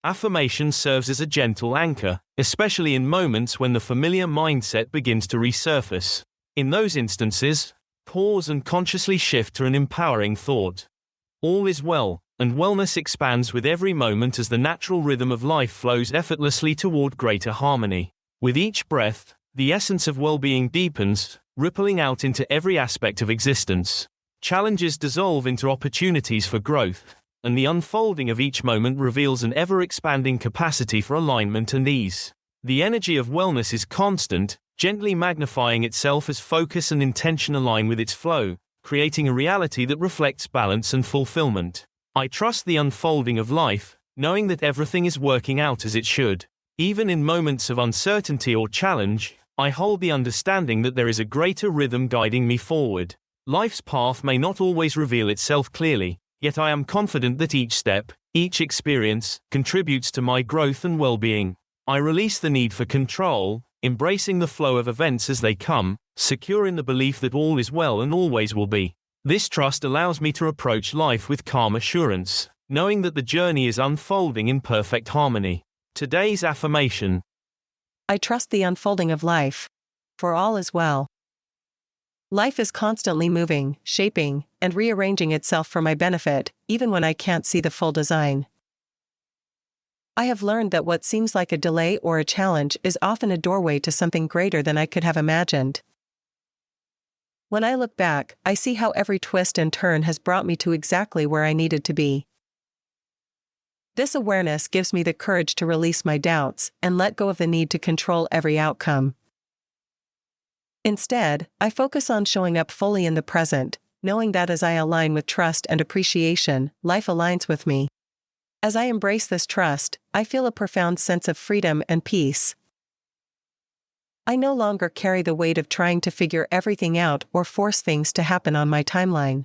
Affirmation serves as a gentle anchor, especially in moments when the familiar mindset begins to resurface. In those instances, pause and consciously shift to an empowering thought. All is well, and wellness expands with every moment as the natural rhythm of life flows effortlessly toward greater harmony. With each breath, the essence of well-being deepens, rippling out into every aspect of existence. Challenges dissolve into opportunities for growth, and the unfolding of each moment reveals an ever-expanding capacity for alignment and ease. The energy of wellness is constant, gently magnifying itself as focus and intention align with its flow, creating a reality that reflects balance and fulfillment. I trust the unfolding of life, knowing that everything is working out as it should. Even in moments of uncertainty or challenge, I hold the understanding that there is a greater rhythm guiding me forward. Life's path may not always reveal itself clearly, yet I am confident that each step, each experience, contributes to my growth and well-being. I release the need for control, embracing the flow of events as they come, secure in the belief that all is well and always will be. This trust allows me to approach life with calm assurance, knowing that the journey is unfolding in perfect harmony. Today's affirmation: I trust the unfolding of life, for all is well. Life is constantly moving, shaping, and rearranging itself for my benefit, even when I can't see the full design. I have learned that what seems like a delay or a challenge is often a doorway to something greater than I could have imagined. When I look back, I see how every twist and turn has brought me to exactly where I needed to be. This awareness gives me the courage to release my doubts and let go of the need to control every outcome. Instead, I focus on showing up fully in the present, knowing that as I align with trust and appreciation, life aligns with me. As I embrace this trust, I feel a profound sense of freedom and peace. I no longer carry the weight of trying to figure everything out or force things to happen on my timeline.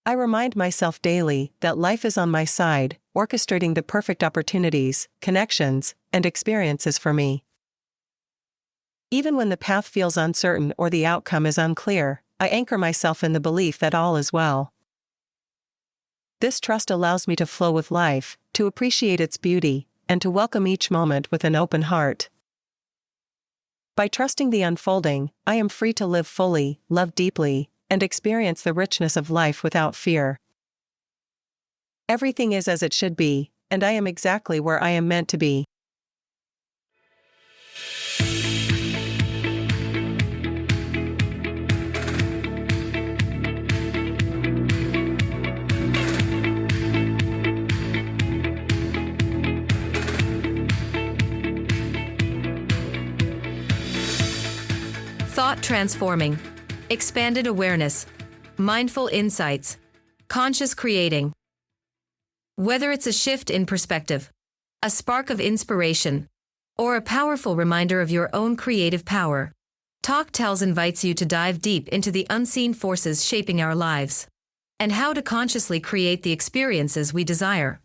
I remind myself daily that life is on my side, orchestrating the perfect opportunities, connections, and experiences for me. Even when the path feels uncertain or the outcome is unclear, I anchor myself in the belief that all is well. This trust allows me to flow with life, to appreciate its beauty, and to welcome each moment with an open heart. By trusting the unfolding, I am free to live fully, love deeply, and experience the richness of life without fear. Everything is as it should be, and I am exactly where I am meant to be. Thought transforming, expanded awareness, mindful insights, conscious creating. Whether it's a shift in perspective, a spark of inspiration, or a powerful reminder of your own creative power, Talk Tells invites you to dive deep into the unseen forces shaping our lives and how to consciously create the experiences we desire.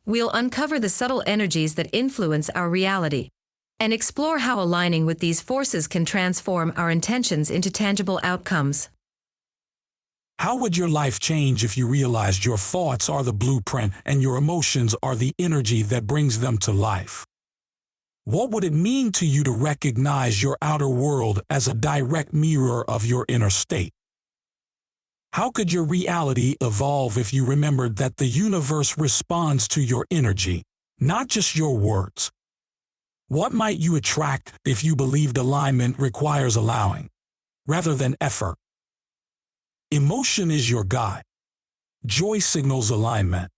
We'll uncover the subtle energies that influence our reality and explore how aligning with these forces can transform our intentions into tangible outcomes. How would your life change if you realized your thoughts are the blueprint and your emotions are the energy that brings them to life? What would it mean to you to recognize your outer world as a direct mirror of your inner state? How could your reality evolve if you remembered that the universe responds to your energy, not just your words? What might you attract if you believed alignment requires allowing, rather than effort? Emotion is your guide. Joy signals alignment,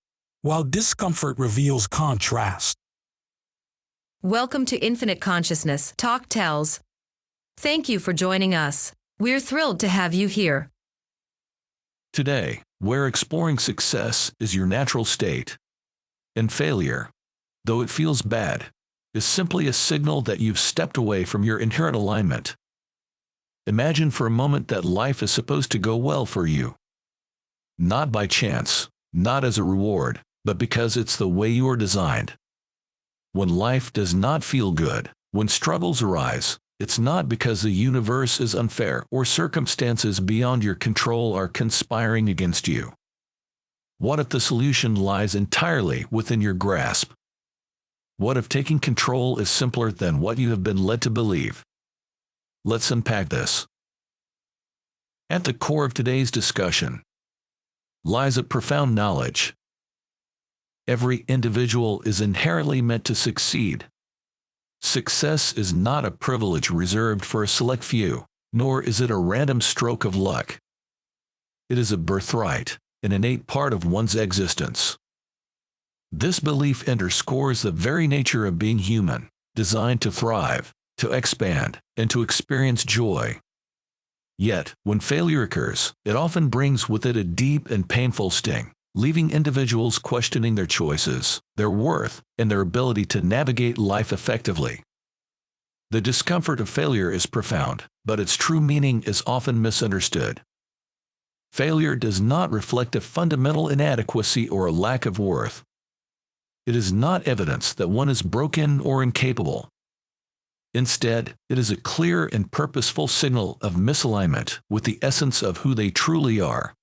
while discomfort reveals contrast. Welcome to Infinite Consciousness, Talk Tells. Thank you for joining us. We're thrilled to have you here. Today, we're exploring success is your natural state, and failure, though it feels bad, is simply a signal that you've stepped away from your inherent alignment. Imagine for a moment that life is supposed to go well for you. Not by chance, not as a reward, but because it's the way you are designed. When life does not feel good, when struggles arise, it's not because the universe is unfair or circumstances beyond your control are conspiring against you. What if the solution lies entirely within your grasp? What if taking control is simpler than what you have been led to believe? Let's unpack this. At the core of today's discussion lies a profound knowledge. Every individual is inherently meant to succeed. Success is not a privilege reserved for a select few, nor is it a random stroke of luck. It is a birthright, an innate part of one's existence. This belief underscores the very nature of being human, designed to thrive, to expand, and to experience joy. Yet, when failure occurs, it often brings with it a deep and painful sting, leaving individuals questioning their choices, their worth, and their ability to navigate life effectively. The discomfort of failure is profound, but its true meaning is often misunderstood. Failure does not reflect a fundamental inadequacy or a lack of worth. It is not evidence that one is broken or incapable. Instead, it is a clear and purposeful signal of misalignment with the essence of who they truly are.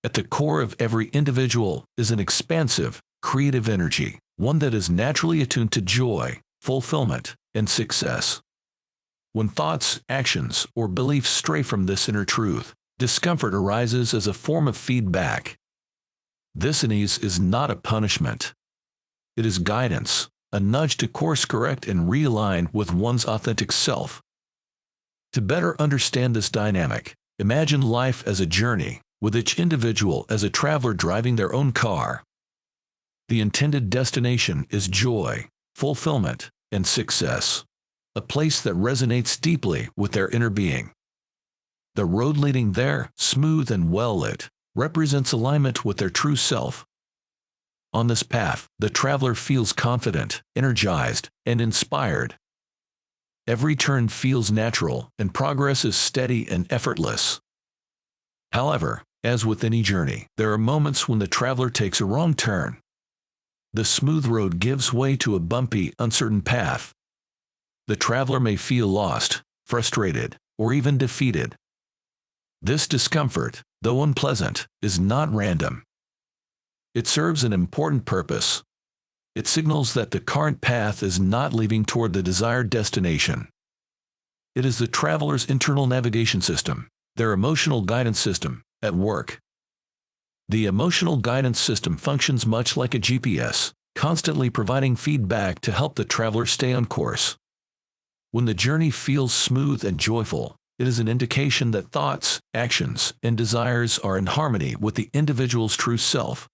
At the core of every individual is an expansive, creative energy, one that is naturally attuned to joy, fulfillment, and success. When thoughts, actions, or beliefs stray from this inner truth, discomfort arises as a form of feedback. This unease is not a punishment. It is guidance, a nudge to course correct and realign with one's authentic self. To better understand this dynamic, imagine life as a journey, with each individual as a traveler driving their own car. The intended destination is joy, fulfillment, and success, a place that resonates deeply with their inner being. The road leading there, smooth and well-lit, represents alignment with their true self. On this path, the traveler feels confident, energized, and inspired. Every turn feels natural, and progress is steady and effortless. However, as with any journey, there are moments when the traveler takes a wrong turn. The smooth road gives way to a bumpy, uncertain path. The traveler may feel lost, frustrated, or even defeated. This discomfort, though unpleasant, is not random. It serves an important purpose. It signals that the current path is not leading toward the desired destination. It is the traveler's internal navigation system, their emotional guidance system, at work. The emotional guidance system functions much like a GPS, constantly providing feedback to help the traveler stay on course. When the journey feels smooth and joyful, it is an indication that thoughts, actions, and desires are in harmony with the individual's true self.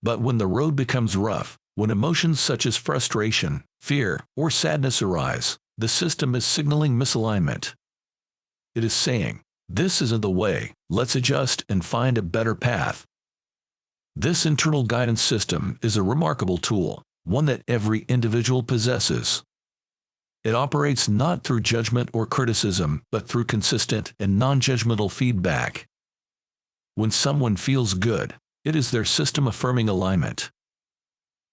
But when the road becomes rough, when emotions such as frustration, fear, or sadness arise, the system is signaling misalignment. It is saying, "This isn't the way, let's adjust and find a better path." This internal guidance system is a remarkable tool, one that every individual possesses. It operates not through judgment or criticism, but through consistent and non-judgmental feedback. When someone feels good, it is their system affirming alignment.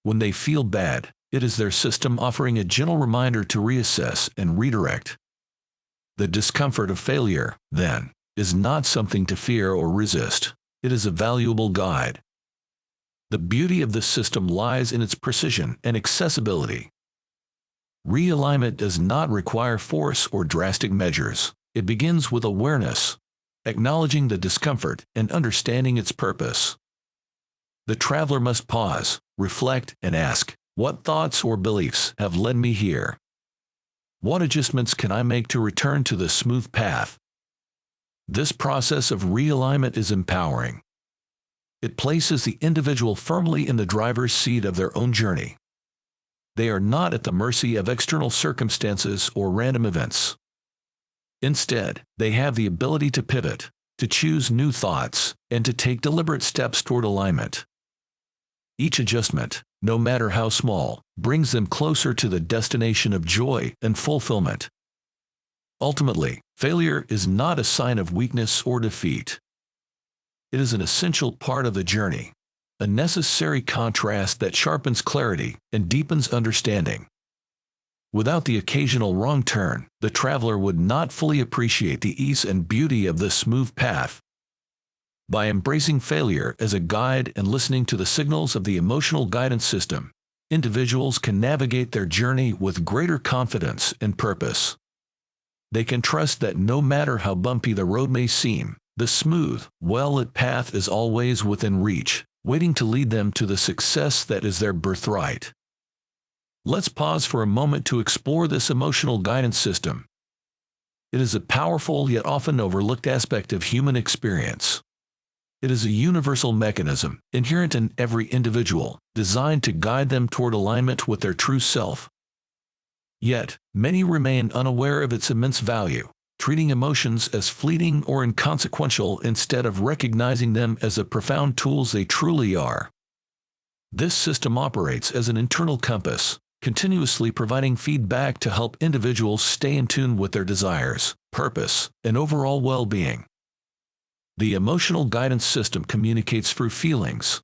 When they feel bad, it is their system offering a gentle reminder to reassess and redirect. The discomfort of failure, then, is not something to fear or resist. It is a valuable guide. The beauty of this system lies in its precision and accessibility. Realignment does not require force or drastic measures. It begins with awareness, acknowledging the discomfort and understanding its purpose. The traveler must pause, reflect, and ask, what thoughts or beliefs have led me here? What adjustments can I make to return to the smooth path? This process of realignment is empowering. It places the individual firmly in the driver's seat of their own journey. They are not at the mercy of external circumstances or random events. Instead, they have the ability to pivot, to choose new thoughts, and to take deliberate steps toward alignment. Each adjustment, no matter how small, brings them closer to the destination of joy and fulfillment. Ultimately, failure is not a sign of weakness or defeat. It is an essential part of the journey, a necessary contrast that sharpens clarity and deepens understanding. Without the occasional wrong turn, the traveler would not fully appreciate the ease and beauty of the smooth path. By embracing failure as a guide and listening to the signals of the emotional guidance system, individuals can navigate their journey with greater confidence and purpose. They can trust that no matter how bumpy the road may seem, the smooth, well-lit path is always within reach, waiting to lead them to the success that is their birthright. Let's pause for a moment to explore this emotional guidance system. It is a powerful yet often overlooked aspect of human experience. It is a universal mechanism, inherent in every individual, designed to guide them toward alignment with their true self. Yet, many remain unaware of its immense value, treating emotions as fleeting or inconsequential instead of recognizing them as the profound tools they truly are. This system operates as an internal compass, continuously providing feedback to help individuals stay in tune with their desires, purpose, and overall well-being. The emotional guidance system communicates through feelings.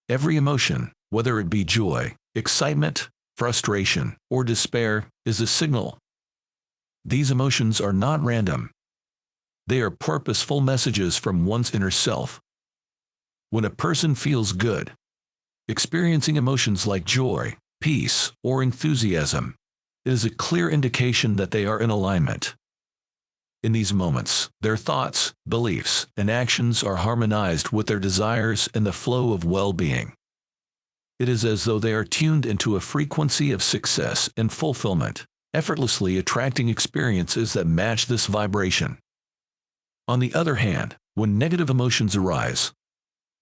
Every emotion, whether it be joy, excitement, frustration, or despair, is a signal. These emotions are not random. They are purposeful messages from one's inner self. When a person feels good, experiencing emotions like joy, peace, or enthusiasm, it is a clear indication that they are in alignment. In these moments, their thoughts, beliefs, and actions are harmonized with their desires and the flow of well-being. It is as though they are tuned into a frequency of success and fulfillment, effortlessly attracting experiences that match this vibration. On the other hand, when negative emotions arise,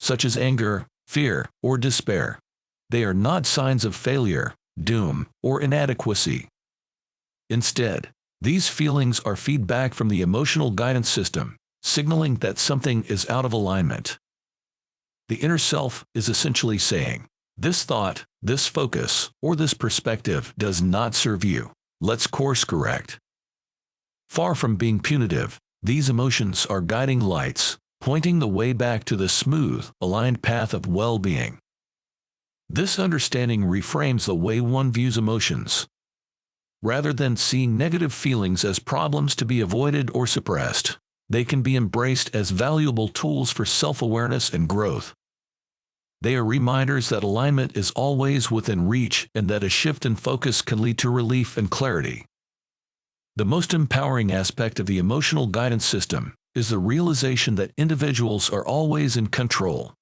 such as anger, fear, or despair, they are not signs of failure, doom, or inadequacy. Instead, these feelings are feedback from the emotional guidance system, signaling that something is out of alignment. The inner self is essentially saying, "This thought, this focus, or this perspective does not serve you. Let's course correct." Far from being punitive, these emotions are guiding lights, pointing the way back to the smooth, aligned path of well-being. This understanding reframes the way one views emotions. Rather than seeing negative feelings as problems to be avoided or suppressed, they can be embraced as valuable tools for self-awareness and growth. They are reminders that alignment is always within reach and that a shift in focus can lead to relief and clarity. The most empowering aspect of the emotional guidance system is the realization that individuals are always in control.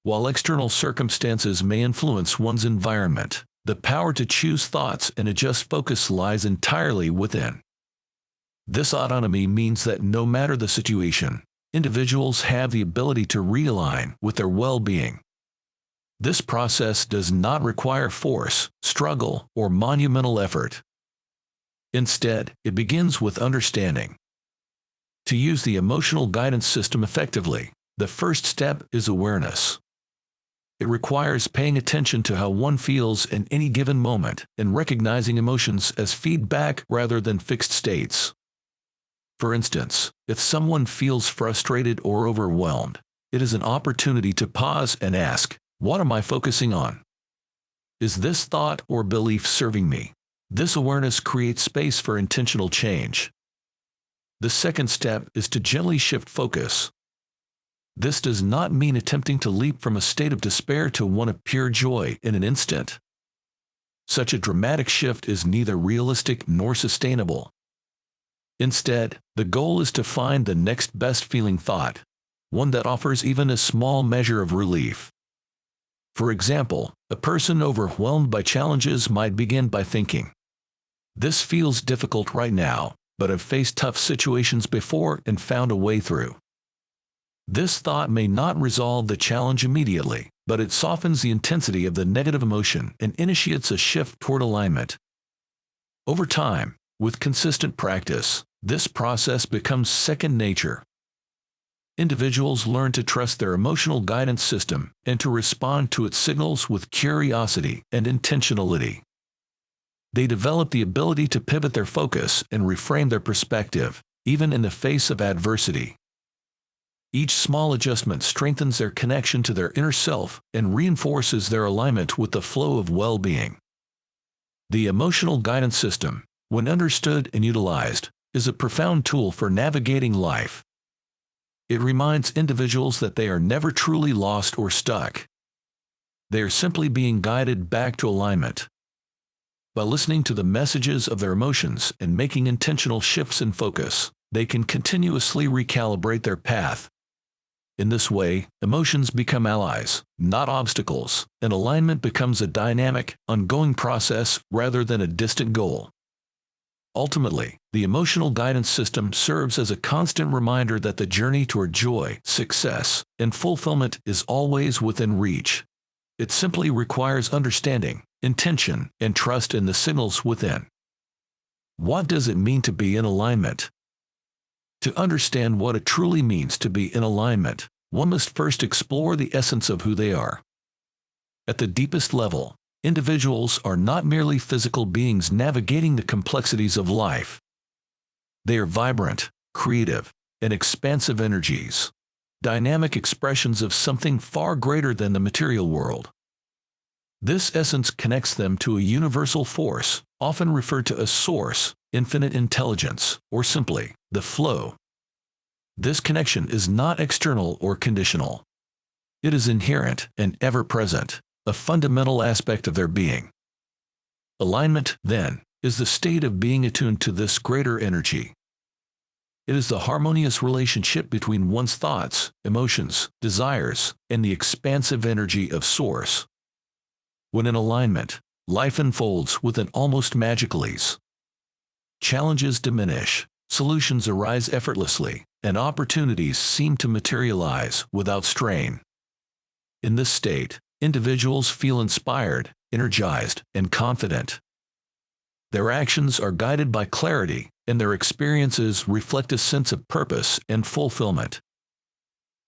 While external circumstances may influence one's environment, the power to choose thoughts and adjust focus lies entirely within. This autonomy means that no matter the situation, individuals have the ability to realign with their well-being. This process does not require force, struggle, or monumental effort. Instead, it begins with understanding. To use the emotional guidance system effectively, the first step is awareness. It requires paying attention to how one feels in any given moment and recognizing emotions as feedback rather than fixed states. For instance, if someone feels frustrated or overwhelmed, it is an opportunity to pause and ask, "What am I focusing on? Is this thought or belief serving me?" This awareness creates space for intentional change. The second step is to gently shift focus. This does not mean attempting to leap from a state of despair to one of pure joy in an instant. Such a dramatic shift is neither realistic nor sustainable. Instead, the goal is to find the next best feeling thought, one that offers even a small measure of relief. For example, a person overwhelmed by challenges might begin by thinking, "This feels difficult right now, but I've faced tough situations before and found a way through." This thought may not resolve the challenge immediately, but it softens the intensity of the negative emotion and initiates a shift toward alignment. Over time, with consistent practice, this process becomes second nature. Individuals learn to trust their emotional guidance system and to respond to its signals with curiosity and intentionality. They develop the ability to pivot their focus and reframe their perspective, even in the face of adversity. Each small adjustment strengthens their connection to their inner self and reinforces their alignment with the flow of well-being. The emotional guidance system, when understood and utilized, is a profound tool for navigating life. It reminds individuals that they are never truly lost or stuck. They are simply being guided back to alignment. By listening to the messages of their emotions and making intentional shifts in focus, they can continuously recalibrate their path. In this way, emotions become allies, not obstacles, and alignment becomes a dynamic, ongoing process rather than a distant goal. Ultimately, the emotional guidance system serves as a constant reminder that the journey toward joy, success, and fulfillment is always within reach. It simply requires understanding, intention, and trust in the signals within. What does it mean to be in alignment? To understand what it truly means to be in alignment, one must first explore the essence of who they are. At the deepest level, individuals are not merely physical beings navigating the complexities of life. They are vibrant, creative, and expansive energies, dynamic expressions of something far greater than the material world. This essence connects them to a universal force, often referred to as source, infinite intelligence, or simply, the flow. This connection is not external or conditional. It is inherent and ever-present, a fundamental aspect of their being. Alignment, then, is the state of being attuned to this greater energy. It is the harmonious relationship between one's thoughts, emotions, desires, and the expansive energy of Source. When in alignment, life unfolds with an almost magical ease. Challenges diminish, solutions arise effortlessly, and opportunities seem to materialize without strain. In this state, individuals feel inspired, energized, and confident. Their actions are guided by clarity, and their experiences reflect a sense of purpose and fulfillment.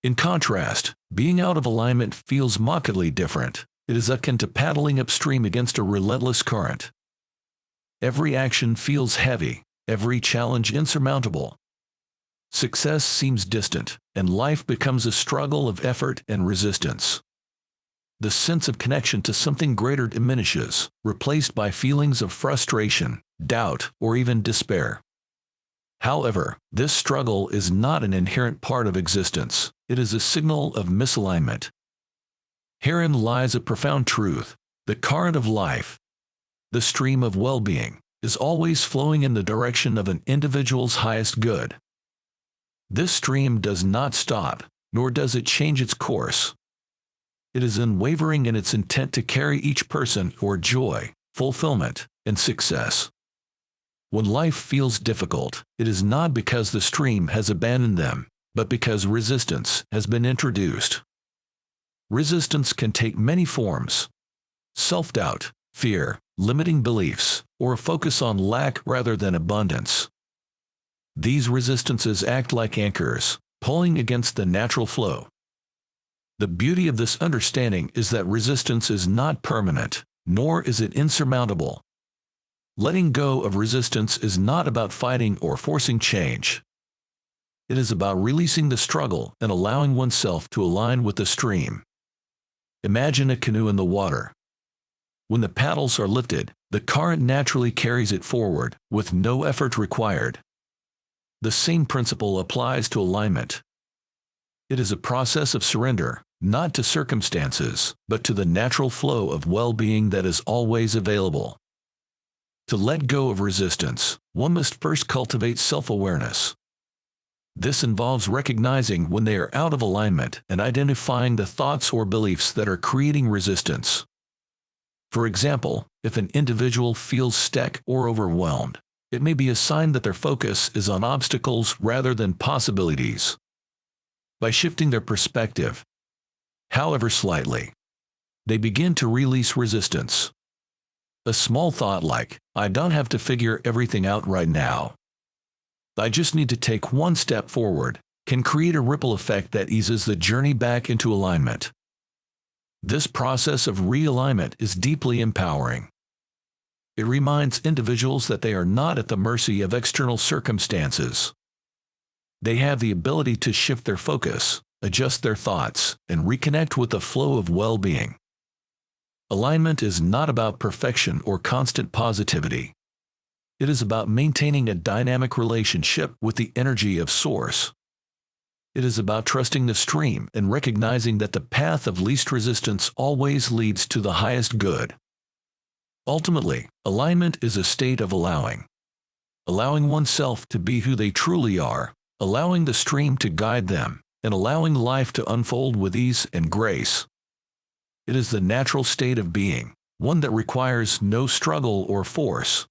In contrast, being out of alignment feels markedly different. It is akin to paddling upstream against a relentless current. Every action feels heavy, every challenge insurmountable. Success seems distant, and life becomes a struggle of effort and resistance. The sense of connection to something greater diminishes, replaced by feelings of frustration, doubt, or even despair. However, this struggle is not an inherent part of existence. It is a signal of misalignment. Herein lies a profound truth. The current of life, the stream of well-being, is always flowing in the direction of an individual's highest good. This stream does not stop, nor does it change its course. It is unwavering in its intent to carry each person toward joy, fulfillment, and success. When life feels difficult, it is not because the stream has abandoned them, but because resistance has been introduced. Resistance can take many forms: self-doubt, fear, limiting beliefs, or a focus on lack rather than abundance. These resistances act like anchors, pulling against the natural flow. The beauty of this understanding is that resistance is not permanent, nor is it insurmountable. Letting go of resistance is not about fighting or forcing change. It is about releasing the struggle and allowing oneself to align with the stream. Imagine a canoe in the water. When the paddles are lifted, the current naturally carries it forward, with no effort required. The same principle applies to alignment. It is a process of surrender, not to circumstances, but to the natural flow of well-being that is always available. To let go of resistance, one must first cultivate self-awareness. This involves recognizing when they are out of alignment and identifying the thoughts or beliefs that are creating resistance. For example, if an individual feels stuck or overwhelmed, it may be a sign that their focus is on obstacles rather than possibilities. By shifting their perspective, however slightly, they begin to release resistance. A small thought like, "I don't have to figure everything out right now. I just need to take one step forward," can create a ripple effect that eases the journey back into alignment. This process of realignment is deeply empowering. It reminds individuals that they are not at the mercy of external circumstances. They have the ability to shift their focus, adjust their thoughts, and reconnect with the flow of well-being. Alignment is not about perfection or constant positivity. It is about maintaining a dynamic relationship with the energy of Source. It is about trusting the stream and recognizing that the path of least resistance always leads to the highest good. Ultimately, alignment is a state of allowing. Allowing oneself to be who they truly are, allowing the stream to guide them, and allowing life to unfold with ease and grace. It is the natural state of being, one that requires no struggle or force.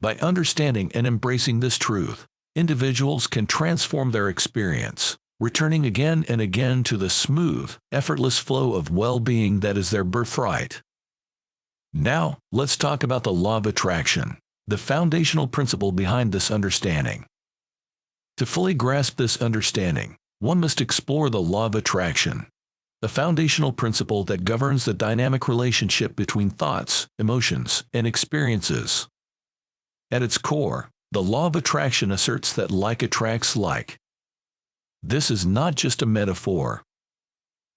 By understanding and embracing this truth, individuals can transform their experience, returning again and again to the smooth, effortless flow of well-being that is their birthright. Now, let's talk about the law of attraction, the foundational principle behind this understanding. To fully grasp this understanding, one must explore the law of attraction, a foundational principle that governs the dynamic relationship between thoughts, emotions, and experiences. At its core, the law of attraction asserts that like attracts like. This is not just a metaphor.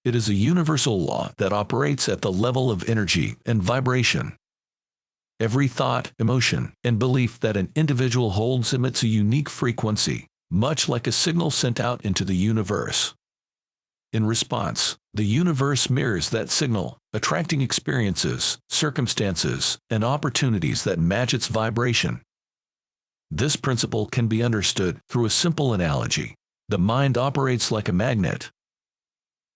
It is a universal law that operates at the level of energy and vibration. Every thought, emotion, and belief that an individual holds emits a unique frequency, much like a signal sent out into the universe. In response, the universe mirrors that signal, attracting experiences, circumstances, and opportunities that match its vibration. This principle can be understood through a simple analogy. The mind operates like a magnet.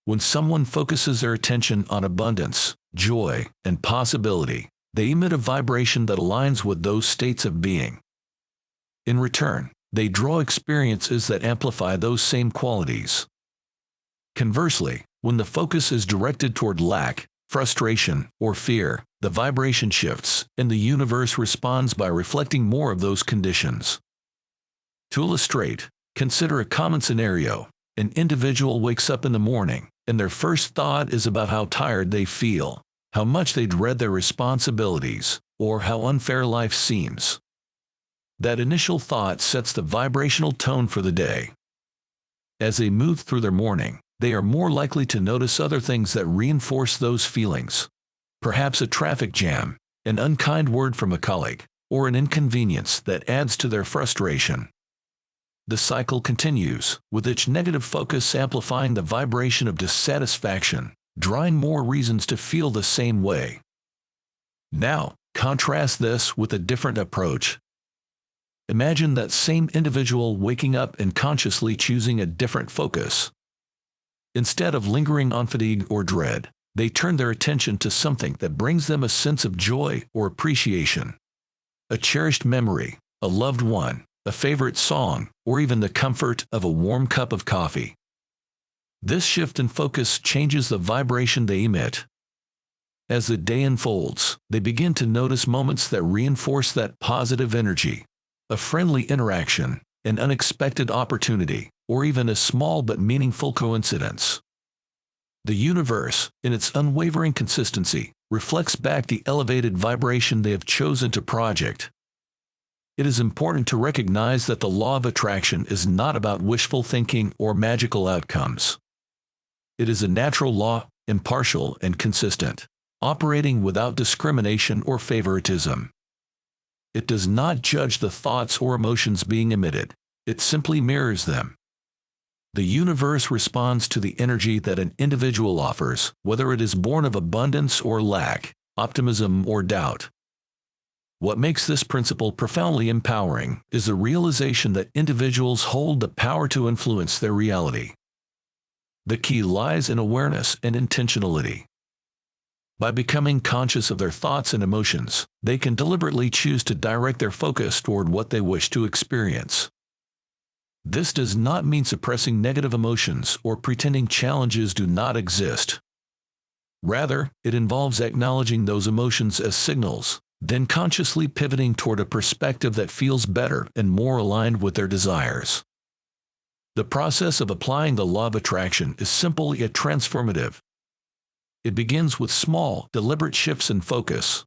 When someone focuses their attention on abundance, joy, and possibility, they emit a vibration that aligns with those states of being. In return, they draw experiences that amplify those same qualities. Conversely, when the focus is directed toward lack, frustration, or fear, the vibration shifts, and the universe responds by reflecting more of those conditions. To illustrate, consider a common scenario. An individual wakes up in the morning, and their first thought is about how tired they feel, how much they dread their responsibilities, or how unfair life seems. That initial thought sets the vibrational tone for the day. As they move through their morning, they are more likely to notice other things that reinforce those feelings. Perhaps a traffic jam, an unkind word from a colleague, or an inconvenience that adds to their frustration. The cycle continues, with each negative focus amplifying the vibration of dissatisfaction, drawing more reasons to feel the same way. Now, contrast this with a different approach. Imagine that same individual waking up and consciously choosing a different focus. Instead of lingering on fatigue or dread, they turn their attention to something that brings them a sense of joy or appreciation. A cherished memory, a loved one, a favorite song, or even the comfort of a warm cup of coffee. This shift in focus changes the vibration they emit. As the day unfolds, they begin to notice moments that reinforce that positive energy. A friendly interaction, an unexpected opportunity, or even a small but meaningful coincidence. The universe, in its unwavering consistency, reflects back the elevated vibration they have chosen to project. It is important to recognize that the law of attraction is not about wishful thinking or magical outcomes. It is a natural law, impartial and consistent, operating without discrimination or favoritism. It does not judge the thoughts or emotions being emitted. It simply mirrors them. The universe responds to the energy that an individual offers, whether it is born of abundance or lack, optimism or doubt. What makes this principle profoundly empowering is the realization that individuals hold the power to influence their reality. The key lies in awareness and intentionality. By becoming conscious of their thoughts and emotions, they can deliberately choose to direct their focus toward what they wish to experience. This does not mean suppressing negative emotions or pretending challenges do not exist. Rather, it involves acknowledging those emotions as signals, then consciously pivoting toward a perspective that feels better and more aligned with their desires. The process of applying the law of attraction is simple yet transformative. It begins with small, deliberate shifts in focus.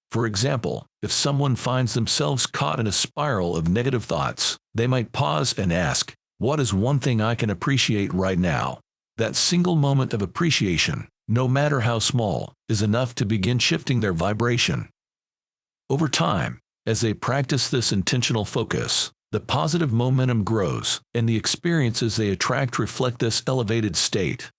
For example, if someone finds themselves caught in a spiral of negative thoughts, they might pause and ask, "What is one thing I can appreciate right now?" That single moment of appreciation, no matter how small, is enough to begin shifting their vibration. Over time, as they practice this intentional focus, the positive momentum grows, and the experiences they attract reflect this elevated state.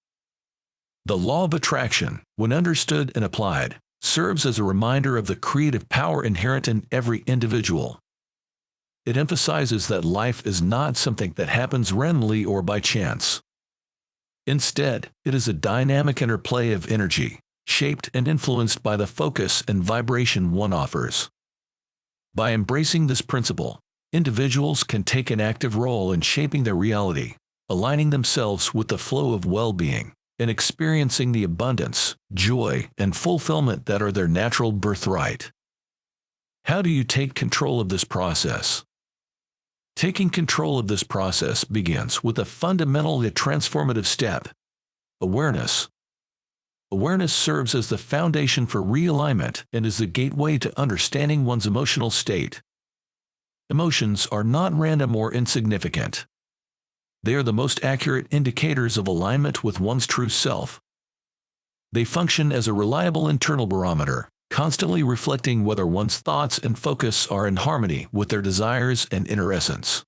The law of attraction, when understood and applied, serves as a reminder of the creative power inherent in every individual. It emphasizes that life is not something that happens randomly or by chance. Instead, it is a dynamic interplay of energy, shaped and influenced by the focus and vibration one offers. By embracing this principle, individuals can take an active role in shaping their reality, aligning themselves with the flow of well-being, and experiencing the abundance, joy, and fulfillment that are their natural birthright. How do you take control of this process? Taking control of this process begins with a fundamental yet transformative step: awareness. Awareness serves as the foundation for realignment and is the gateway to understanding one's emotional state. Emotions are not random or insignificant. They are the most accurate indicators of alignment with one's true self. They function as a reliable internal barometer, constantly reflecting whether one's thoughts and focus are in harmony with their desires and inner essence.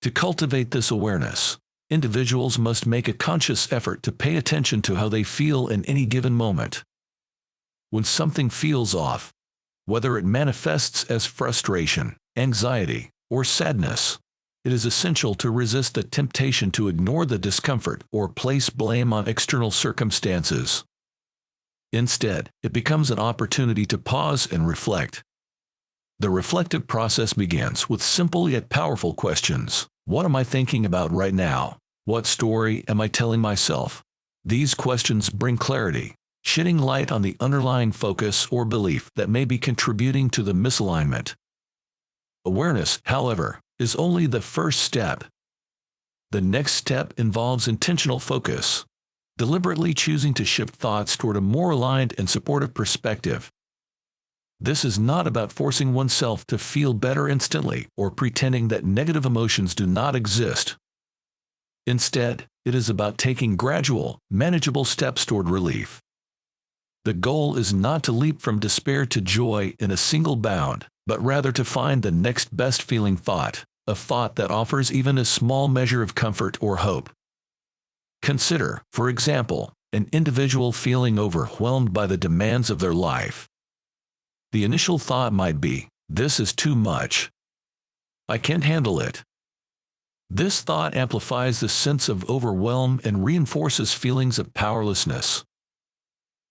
To cultivate this awareness, individuals must make a conscious effort to pay attention to how they feel in any given moment. When something feels off, whether it manifests as frustration, anxiety, or sadness, it is essential to resist the temptation to ignore the discomfort or place blame on external circumstances. Instead, it becomes an opportunity to pause and reflect. The reflective process begins with simple yet powerful questions. What am I thinking about right now? What story am I telling myself? These questions bring clarity, shedding light on the underlying focus or belief that may be contributing to the misalignment. Awareness, however, is only the first step. The next step involves intentional focus, deliberately choosing to shift thoughts toward a more aligned and supportive perspective. This is not about forcing oneself to feel better instantly or pretending that negative emotions do not exist. Instead, it is about taking gradual, manageable steps toward relief. The goal is not to leap from despair to joy in a single bound, but rather to find the next best feeling thought, a thought that offers even a small measure of comfort or hope. Consider, for example, an individual feeling overwhelmed by the demands of their life. The initial thought might be, "This is too much. I can't handle it." This thought amplifies the sense of overwhelm and reinforces feelings of powerlessness.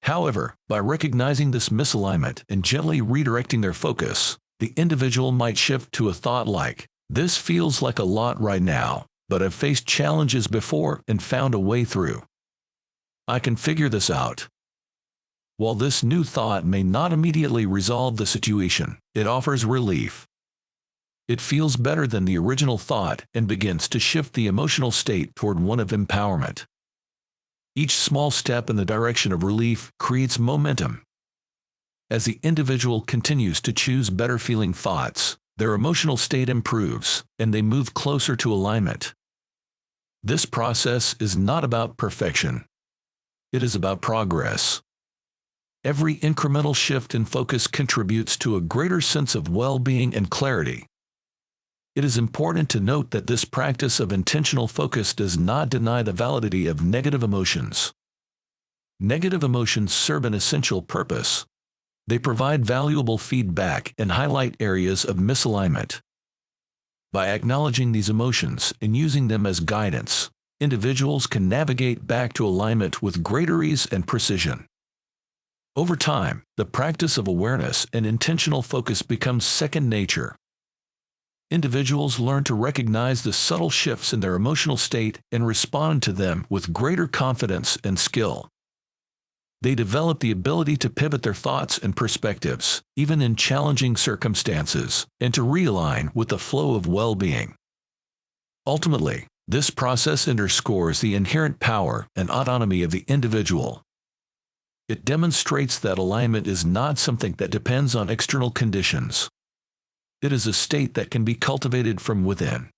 However, by recognizing this misalignment and gently redirecting their focus, the individual might shift to a thought like, "This feels like a lot right now, but I've faced challenges before and found a way through. I can figure this out." While this new thought may not immediately resolve the situation, it offers relief. It feels better than the original thought and begins to shift the emotional state toward one of empowerment. Each small step in the direction of relief creates momentum. As the individual continues to choose better feeling thoughts, their emotional state improves, and they move closer to alignment. This process is not about perfection. It is about progress. Every incremental shift in focus contributes to a greater sense of well-being and clarity. It is important to note that this practice of intentional focus does not deny the validity of negative emotions. Negative emotions serve an essential purpose. They provide valuable feedback and highlight areas of misalignment. By acknowledging these emotions and using them as guidance, individuals can navigate back to alignment with greater ease and precision. Over time, the practice of awareness and intentional focus becomes second nature. Individuals learn to recognize the subtle shifts in their emotional state and respond to them with greater confidence and skill. They develop the ability to pivot their thoughts and perspectives, even in challenging circumstances, and to realign with the flow of well-being. Ultimately, this process underscores the inherent power and autonomy of the individual. It demonstrates that alignment is not something that depends on external conditions. It is a state that can be cultivated from within.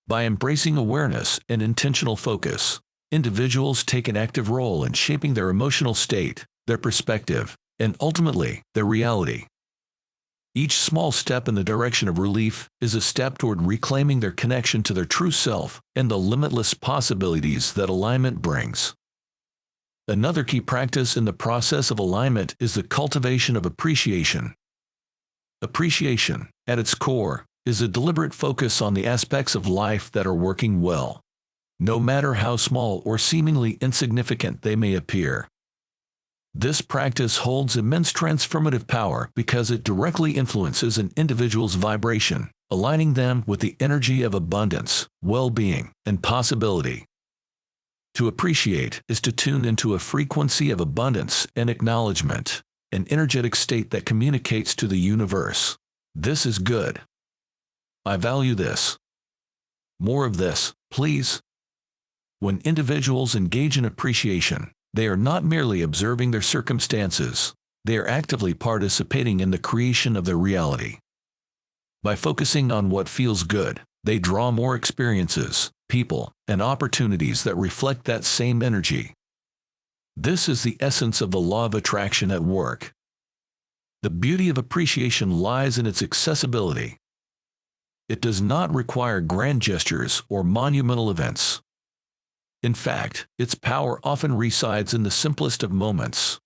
By embracing awareness and intentional focus, individuals take an active role in shaping their emotional state, their perspective, and ultimately, their reality. Each small step in the direction of relief is a step toward reclaiming their connection to their true self and the limitless possibilities that alignment brings. Another key practice in the process of alignment is the cultivation of appreciation. Appreciation, at its core, is a deliberate focus on the aspects of life that are working well, no matter how small or seemingly insignificant they may appear. This practice holds immense transformative power because it directly influences an individual's vibration, aligning them with the energy of abundance, well-being, and possibility. To appreciate is to tune into a frequency of abundance and acknowledgement, an energetic state that communicates to the universe. This is good. I value this. More of this, please. When individuals engage in appreciation, they are not merely observing their circumstances, they are actively participating in the creation of their reality. By focusing on what feels good, they draw more experiences, people, and opportunities that reflect that same energy. This is the essence of the law of attraction at work. The beauty of appreciation lies in its accessibility. It does not require grand gestures or monumental events. In fact, its power often resides in the simplest of moments.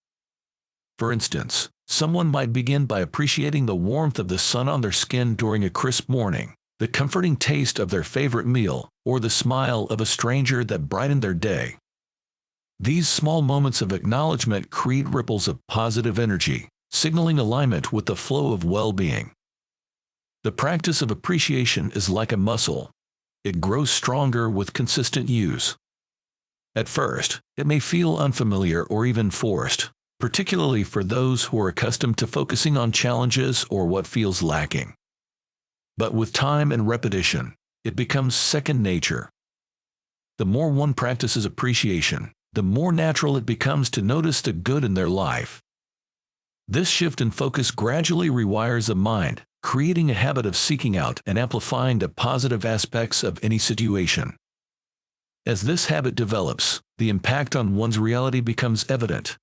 For instance, someone might begin by appreciating the warmth of the sun on their skin during a crisp morning, the comforting taste of their favorite meal, or the smile of a stranger that brightened their day. These small moments of acknowledgement create ripples of positive energy, signaling alignment with the flow of well-being. The practice of appreciation is like a muscle. It grows stronger with consistent use. At first, it may feel unfamiliar or even forced, particularly for those who are accustomed to focusing on challenges or what feels lacking. But with time and repetition, it becomes second nature. The more one practices appreciation, the more natural it becomes to notice the good in their life. This shift in focus gradually rewires the mind, creating a habit of seeking out and amplifying the positive aspects of any situation. As this habit develops, the impact on one's reality becomes evident.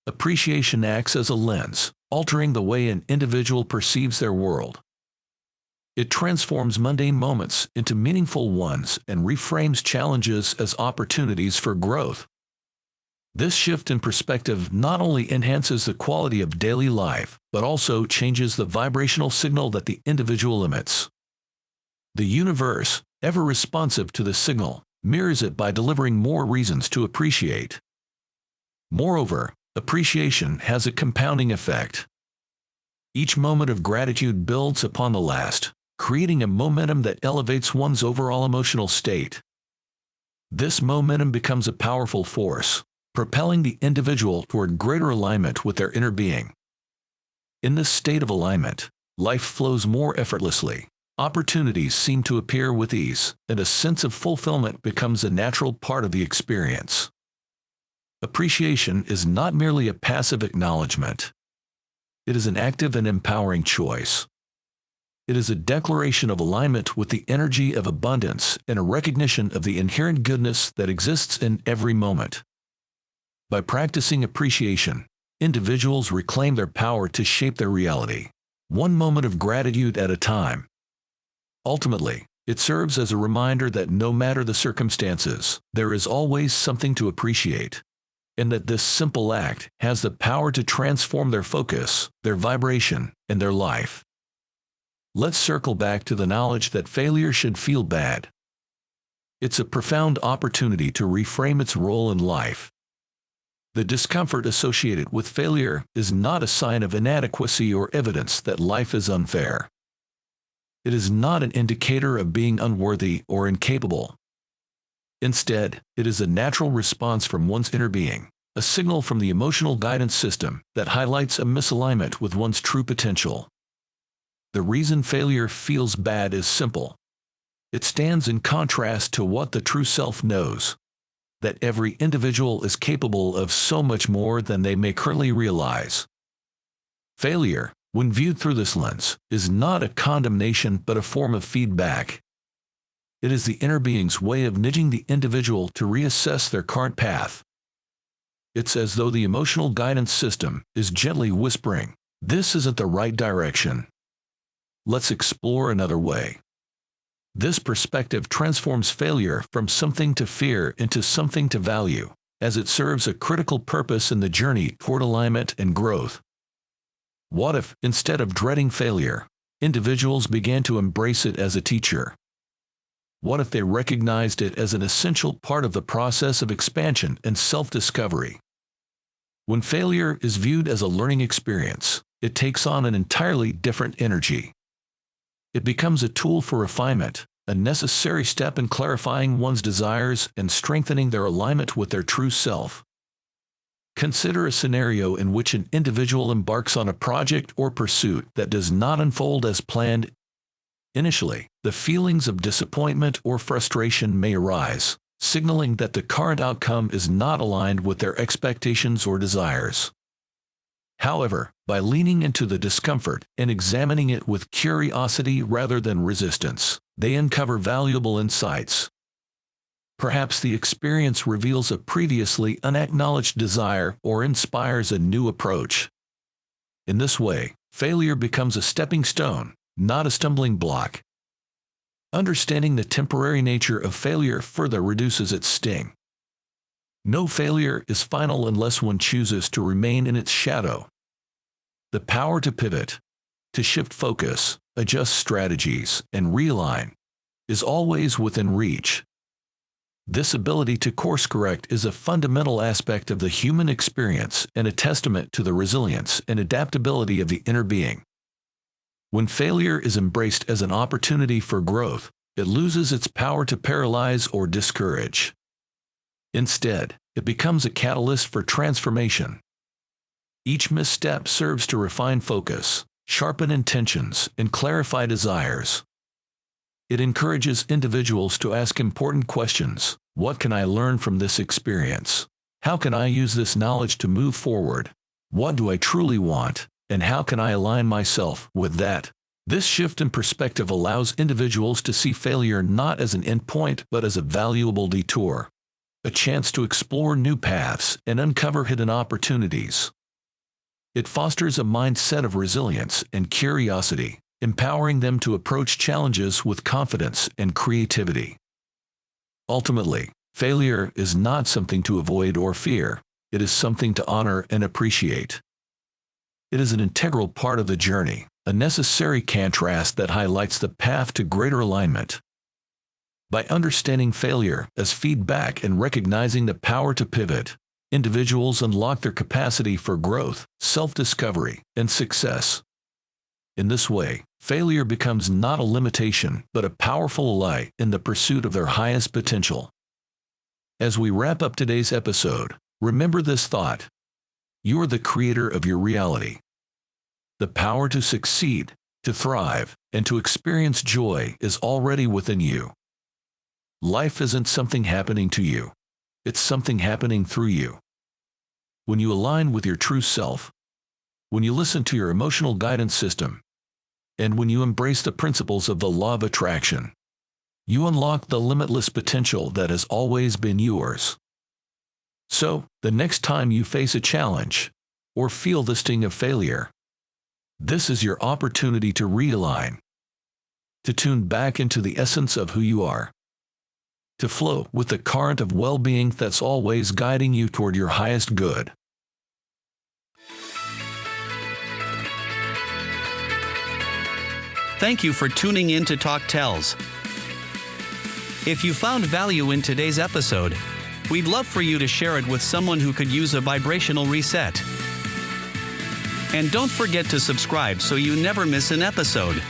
Appreciation acts as a lens, altering the way an individual perceives their world. It transforms mundane moments into meaningful ones and reframes challenges as opportunities for growth. This shift in perspective not only enhances the quality of daily life, but also changes the vibrational signal that the individual emits. The universe, ever responsive to the signal, mirrors it by delivering more reasons to appreciate. Moreover, appreciation has a compounding effect. Each moment of gratitude builds upon the last, creating a momentum that elevates one's overall emotional state. This momentum becomes a powerful force, propelling the individual toward greater alignment with their inner being. In this state of alignment, life flows more effortlessly. Opportunities seem to appear with ease, and a sense of fulfillment becomes a natural part of the experience. Appreciation is not merely a passive acknowledgement. It is an active and empowering choice. It is a declaration of alignment with the energy of abundance and a recognition of the inherent goodness that exists in every moment. By practicing appreciation, individuals reclaim their power to shape their reality, one moment of gratitude at a time. Ultimately, it serves as a reminder that no matter the circumstances, there is always something to appreciate, and that this simple act has the power to transform their focus, their vibration, and their life. Let's circle back to the knowledge that failure should feel bad. It's a profound opportunity to reframe its role in life. The discomfort associated with failure is not a sign of inadequacy or evidence that life is unfair. It is not an indicator of being unworthy or incapable. Instead, it is a natural response from one's inner being, a signal from the emotional guidance system that highlights a misalignment with one's true potential. The reason failure feels bad is simple. It stands in contrast to what the true self knows, that every individual is capable of so much more than they may currently realize. Failure, when viewed through this lens, is not a condemnation but a form of feedback. It is the inner being's way of nudging the individual to reassess their current path. It's as though the emotional guidance system is gently whispering, This isn't the right direction. Let's explore another way. This perspective transforms failure from something to fear into something to value, as it serves a critical purpose in the journey toward alignment and growth. What if, instead of dreading failure, individuals began to embrace it as a teacher? What if they recognized it as an essential part of the process of expansion and self-discovery? When failure is viewed as a learning experience, it takes on an entirely different energy. It becomes a tool for refinement, a necessary step in clarifying one's desires and strengthening their alignment with their true self. Consider a scenario in which an individual embarks on a project or pursuit that does not unfold as planned. Initially, the feelings of disappointment or frustration may arise, signaling that the current outcome is not aligned with their expectations or desires. However, by leaning into the discomfort and examining it with curiosity rather than resistance, they uncover valuable insights. Perhaps the experience reveals a previously unacknowledged desire or inspires a new approach. In this way, failure becomes a stepping stone, not a stumbling block. Understanding the temporary nature of failure further reduces its sting. No failure is final unless one chooses to remain in its shadow. The power to pivot, to shift focus, adjust strategies, and realign is always within reach. This ability to course-correct is a fundamental aspect of the human experience and a testament to the resilience and adaptability of the inner being. When failure is embraced as an opportunity for growth, it loses its power to paralyze or discourage. Instead, it becomes a catalyst for transformation. Each misstep serves to refine focus, sharpen intentions, and clarify desires. It encourages individuals to ask important questions. What can I learn from this experience? How can I use this knowledge to move forward? What do I truly want? And how can I align myself with that? This shift in perspective allows individuals to see failure not as an endpoint but as a valuable detour, a chance to explore new paths and uncover hidden opportunities. It fosters a mindset of resilience and curiosity, empowering them to approach challenges with confidence and creativity. Ultimately, failure is not something to avoid or fear, it is something to honor and appreciate. It is an integral part of the journey, a necessary contrast that highlights the path to greater alignment. By understanding failure as feedback and recognizing the power to pivot, individuals unlock their capacity for growth, self-discovery, and success. In this way, failure becomes not a limitation but a powerful ally in the pursuit of their highest potential. As we wrap up today's episode, remember this thought: you are the creator of your reality. The power to succeed, to thrive, and to experience joy is already within you. Life isn't something happening to you. It's something happening through you. When you align with your true self, when you listen to your emotional guidance system, and when you embrace the principles of the law of attraction, you unlock the limitless potential that has always been yours. So, the next time you face a challenge, or feel the sting of failure, this is your opportunity to realign, to tune back into the essence of who you are, to flow with the current of well-being that's always guiding you toward your highest good. Thank you for tuning in to Talk Tells. If you found value in today's episode, we'd love for you to share it with someone who could use a vibrational reset. And don't forget to subscribe so you never miss an episode.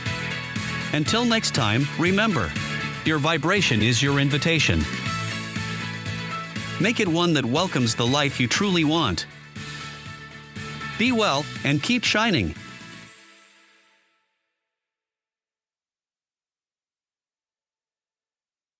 Until next time, remember, your vibration is your invitation. Make it one that welcomes the life you truly want. Be well and keep shining.